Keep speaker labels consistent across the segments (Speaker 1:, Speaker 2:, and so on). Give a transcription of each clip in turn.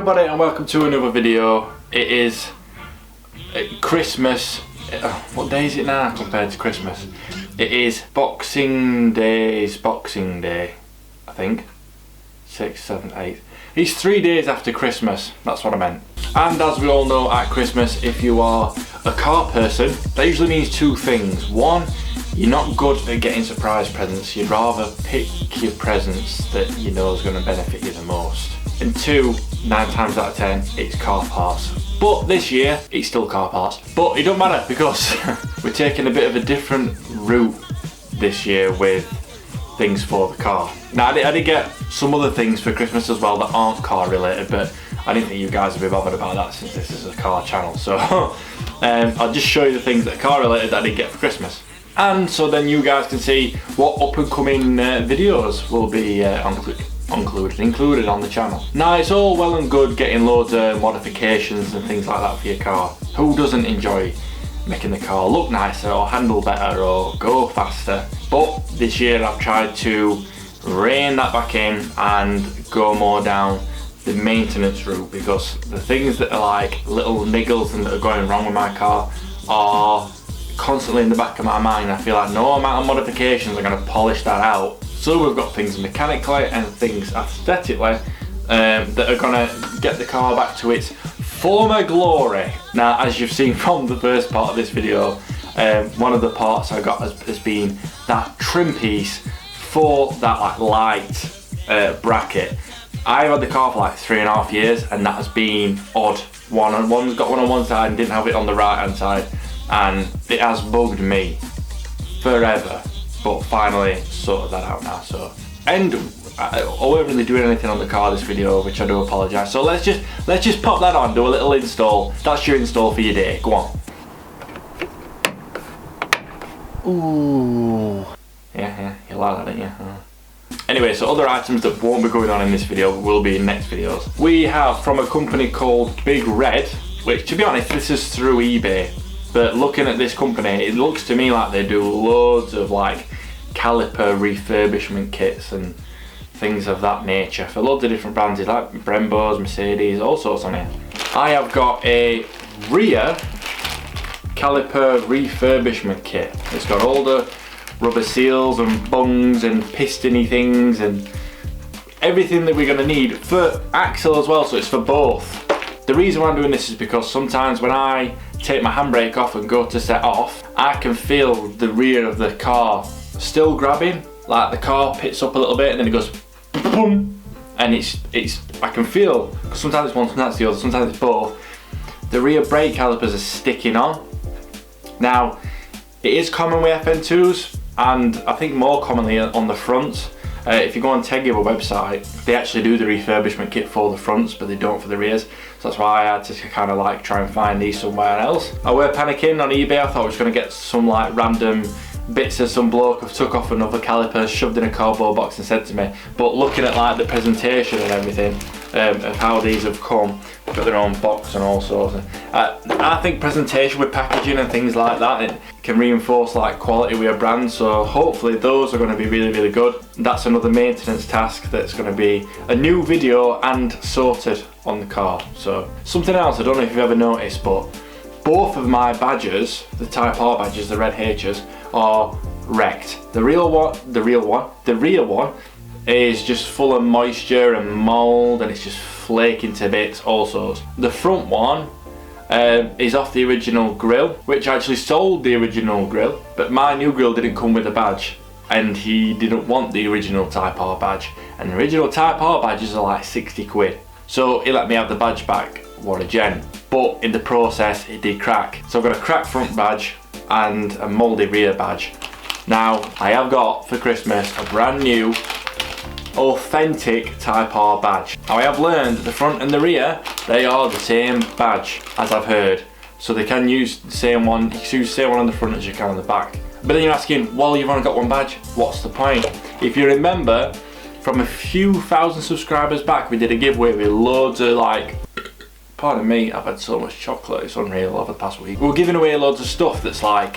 Speaker 1: everybody and welcome to another video. It is Christmas. What day is it now compared to Christmas? It is Boxing Day, I think. 6th, 7th, 8th. It's 3 days after Christmas, that's what I meant. And as we all know, at Christmas, if you are a car person, that usually means two things. One, you're not good at getting surprise presents. You'd rather pick your presents that you know is going to benefit you the most. And two, 9 times out of 10, it's car parts. But this year, it's still car parts. But it don't matter because we're taking a bit of a different route this year with things for the car. Now, I did get some other things for Christmas as well that aren't car related, but I didn't think you guys would be bothered about that since this is a car channel. So I'll just show you the things that are car related that I did get for Christmas. And so then you guys can see what up and coming videos will be included on the channel. Now, it's all well and good getting loads of modifications and things like that for your car. Who doesn't enjoy making the car look nicer or handle better or go faster? But this year I've tried to rein that back in and go more down the maintenance route, because the things that are like little niggles and that are going wrong with my car are constantly in the back of my mind. I feel like no amount of modifications are going to polish that out. So we've got things mechanically and things aesthetically that are going to get the car back to its former glory. Now, as you've seen from the first part of this video, one of the parts I got has been that trim piece for that like light bracket. I've had the car for like 3.5 years and that has been odd. One's got one on one side and didn't have it on the right hand side, and it has bugged me forever. But finally sorted that out now. So, and I won't really do anything on the car this video, which I do apologise. So let's just pop that on, do a little install. That's your install for your day. Go on. Ooh. Yeah, you like that, didn't you? Anyway, so other items that won't be going on in this video will be in next videos. We have from a company called Big Red, which, to be honest, this is through eBay. But looking at this company, it looks to me like they do loads of like caliper refurbishment kits and things of that nature for loads of different brands, like Brembos, Mercedes, all sorts on here. I have got a rear caliper refurbishment kit. It's got all the rubber seals and bungs and pistony things and everything that we're going to need for axle as well, so it's for both. The reason why I'm doing this is because sometimes when I take my handbrake off and go to set off, I can feel the rear of the car still grabbing, like the car pits up a little bit and then it goes boom, and I can feel, because sometimes it's one, sometimes it's the other, sometimes it's both, the rear brake calipers are sticking on. Now, it is common with FN2s, and I think more commonly on the fronts. If you go on Teguiver website, they actually do the refurbishment kit for the fronts, but they don't for the rears. So that's why I had to kind of like try and find these somewhere else. I were panicking on eBay. I thought I was going to get some like random bits of some bloke who took off another caliper, shoved in a cardboard box and said to me. But looking at like the presentation and everything of how these have come, they've got their own box and all sorts. I think presentation with packaging and things like that, it can reinforce like quality with a brand. So hopefully those are going to be really, really good. That's another maintenance task that's going to be a new video and sorted on the car. So something else, I don't know if you've ever noticed, but both of my badges, the Type R badges, the red H's, are wrecked. The rear one is just full of moisture and mould and it's just flaking to bits, all sorts. The front one is off the original grille, which actually sold the original grille, but my new grille didn't come with a badge and he didn't want the original Type R badge, and the original Type R badges are like 60 quid. So he let me have the badge back, what a gen. But in the process it did crack. So I've got a cracked front badge and a mouldy rear badge. Now, I have got for Christmas a brand new authentic Type R badge. Now, I have learned that the front and the rear, they are the same badge, as I've heard. So they can use the same one, you can use the same one on the front as you can on the back. But then you're asking, well, you've only got one badge, what's the point? If you remember, from a few thousand subscribers back, we did a giveaway with loads of like Pardon me, I've had so much chocolate, it's unreal over the past week. We're giving away loads of stuff that's like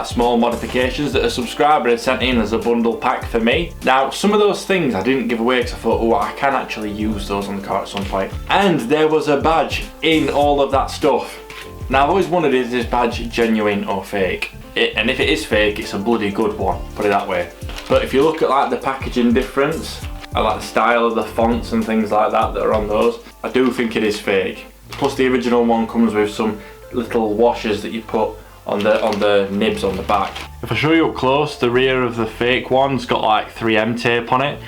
Speaker 1: small modifications that a subscriber had sent in as a bundle pack for me. Now, some of those things I didn't give away because I thought, oh, I can actually use those on the car at some point. And there was a badge in all of that stuff. Now, I've always wondered, is this badge genuine or fake? And if it is fake, it's a bloody good one, put it that way. But if you look at like the packaging difference, I like the style of the fonts and things like that are on those, I do think it is fake. Plus the original one comes with some little washers that you put on the nibs on the back. If I show you up close, the rear of the fake one's got like 3M tape on it.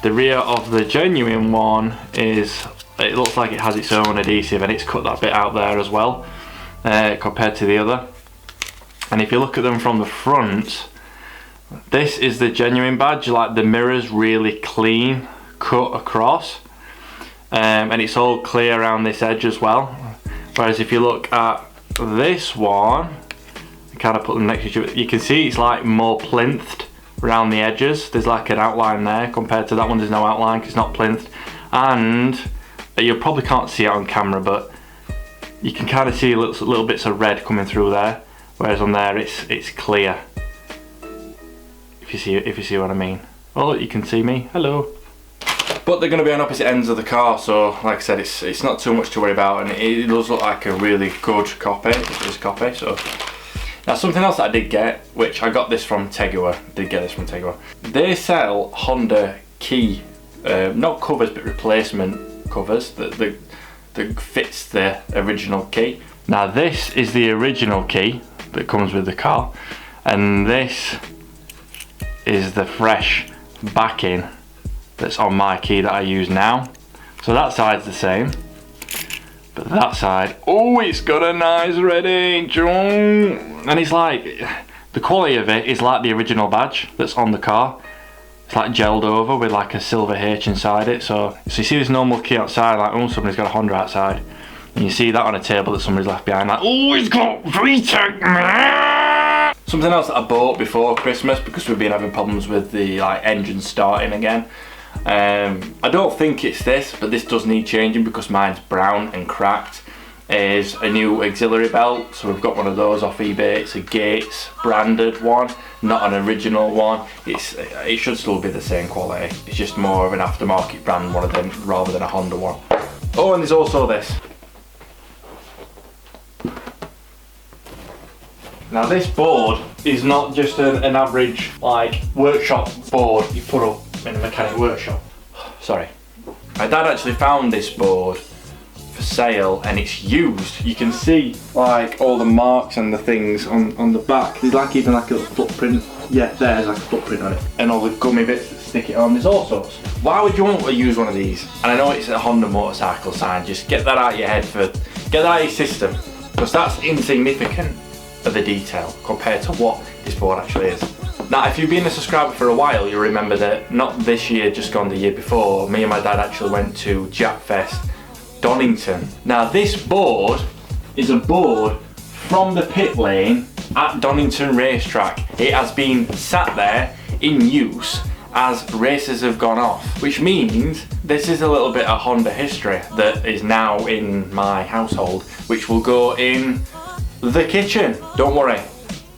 Speaker 1: The rear of the genuine one it looks like it has its own adhesive, and it's cut that bit out there as well, compared to the other. And if you look at them from the front, this is the genuine badge, like the mirror's really clean cut across, and it's all clear around this edge as well. Whereas if you look at this one, I kind of put them next to each other, you can see it's like more plinthed around the edges. There's like an outline there, compared to that one there's no outline because it's not plinth. And you probably can't see it on camera, but you can kind of see little bits of red coming through there, whereas on there it's clear. If you see what I mean. Oh, look, you can see me. Hello. But they're going to be on opposite ends of the car, so like I said, it's not too much to worry about, and it does look like a really good copy. This copy. So now something else that I did get, which I got this from Tegua. They sell Honda key, not covers but replacement covers that fits the original key. Now this is the original key that comes with the car, and this is the fresh backing that's on my key that I use now. So that side's the same, but that side, oh, it's got a nice red edge, and it's like, the quality of it is like the original badge that's on the car. It's like gelled over with like a silver H inside it. So you see this normal key outside, like, oh, somebody's got a Honda outside, and you see that on a table that somebody's left behind, like, oh, it's got VTEC. Something else that I bought before Christmas, because we've been having problems with the engine starting again. I don't think it's this, but this does need changing because mine's brown and cracked. Is a new auxiliary belt, so we've got one of those off eBay. It's a Gates branded one, not an original one. It should still be the same quality. It's just more of an aftermarket brand one of them rather than a Honda one. Oh, and there's also this. Now this board is not just an average workshop board you put up in a mechanic workshop. Sorry. My dad actually found this board for sale and it's used. You can see all the marks and the things on the back. There's even like a little footprint. Yeah, there's like a footprint on it. And all the gummy bits that stick it on. There's all sorts. Why would you want to use one of these? And I know it's a Honda motorcycle sign. Just get that out of your head get that out of your system, because that's insignificant of the detail compared to what this board actually is. Now, if you've been a subscriber for a while, you'll remember that not this year, just gone the year before, me and my dad actually went to Japfest Donington. Now this board is a board from the pit lane at Donington racetrack. It has been sat there in use as races have gone off, which means this is a little bit of Honda history that is now in my household, which will go in the kitchen. Don't worry,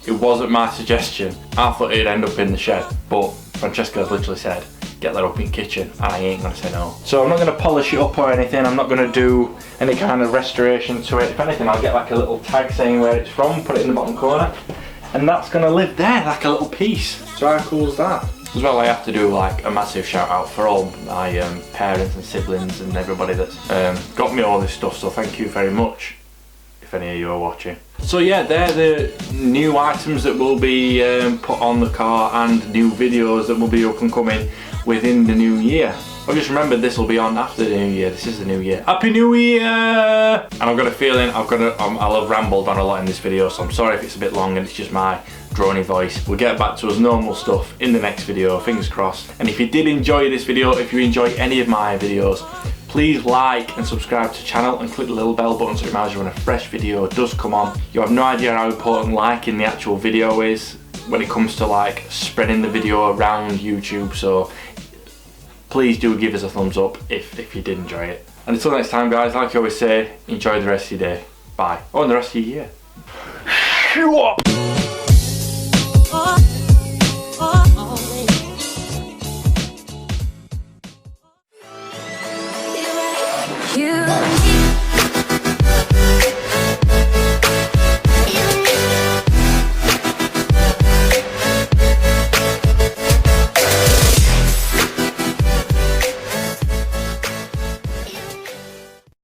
Speaker 1: it wasn't my suggestion. I thought it'd end up in the shed, but Francesca's literally said, get that up in kitchen, and I ain't gonna say no. So I'm not gonna polish it up or anything. I'm not gonna do any kind of restoration to it. If anything, I'll get like a little tag saying where it's from, put it in the bottom corner, and that's gonna live there like a little piece. So how cool is that? As well, I have to do a massive shout out for all my parents and siblings and everybody that's got me all this stuff, so thank you very much, if any of you are watching. So yeah, they're the new items that will be put on the car and new videos that will be up and coming within the new year. I just remembered this will be on after the new year. This is the new year. Happy New Year! And I've got a feeling I'll have rambled on a lot in this video, so I'm sorry if it's a bit long and it's just my drony voice. We'll get back to us normal stuff in the next video, fingers crossed. And if you did enjoy this video, if you enjoy any of my videos, please like and subscribe to the channel and click the little bell button so it reminds you when a fresh video does come on. You have no idea how important liking the actual video is when it comes to spreading the video around YouTube, so please do give us a thumbs up if you did enjoy it. And until next time, guys, like I always say, enjoy the rest of your day. Bye. Oh, and the rest of your year.
Speaker 2: You